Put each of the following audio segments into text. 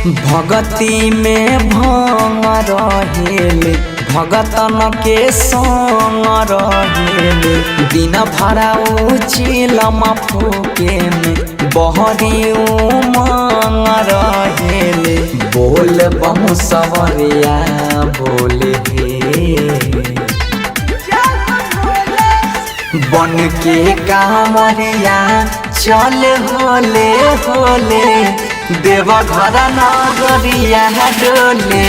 भगती में भंग रहेले भगतन के संग रहेले दिन भरा चिलम फूके में बहरी उमंग रहेले बोल बहु सवरिया बोले बन के कांवरिया चल होले होले देवघर नगरिया डोले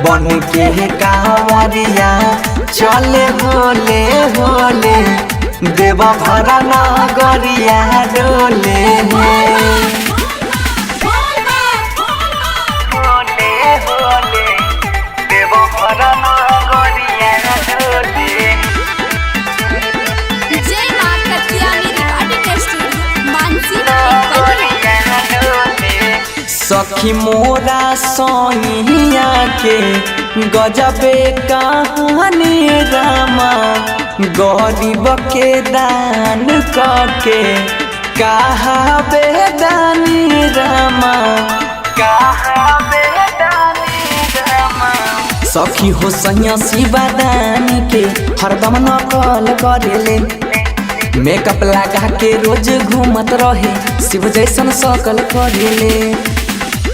बन के कांवरिया चल होले होले देवघर नगरिया डोले सखी मोरा सोनिया के गजबे कहानी रामा गरीब के दान करके कहा बेदानी रामा सखी हो सैया शिवादानी के हरदम नकल करेले मेकअप लगा के रोज घूमत रहे शिव जैसन सकल करेले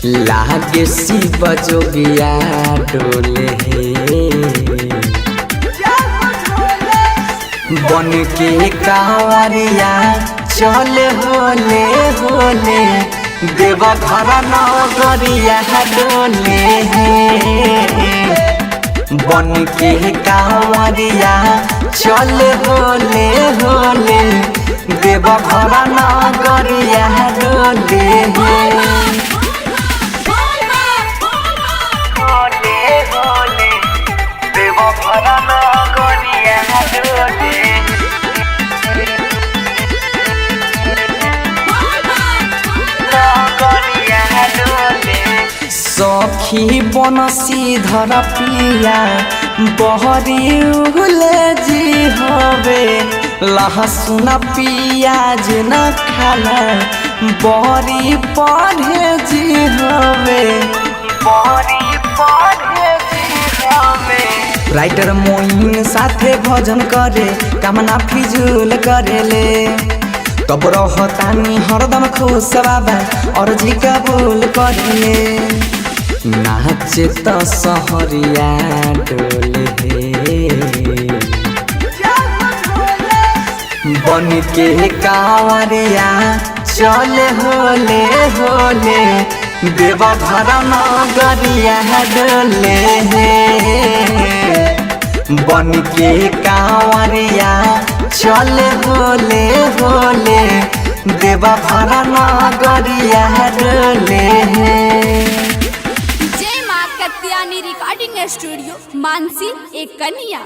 लागे शिव जोगिया डोले बन के कांवरिया चल होले होले देवघर नगरिया डोले बन के कांवरिया चल होले होले देवघर नगरिया डोले सखी बनसी धर पिया बहरी उले जी हवे लहसुन पियाज न खाला बहरी पढ़े जी हवे राइटर मोइन साथे भजन करे कामना फिजूल करेले तब रहतानी हरदम खुश बाबा और जी कबूल करेले नाचे तो सहरिया डोले बन के कांवरिया चल होले होले देवघर नगरिया डोले बन के कांवरिया चल होले होले देवघर नगरिया डोले रिकॉर्डिंग स्टूडियो मानसी एक कन्या।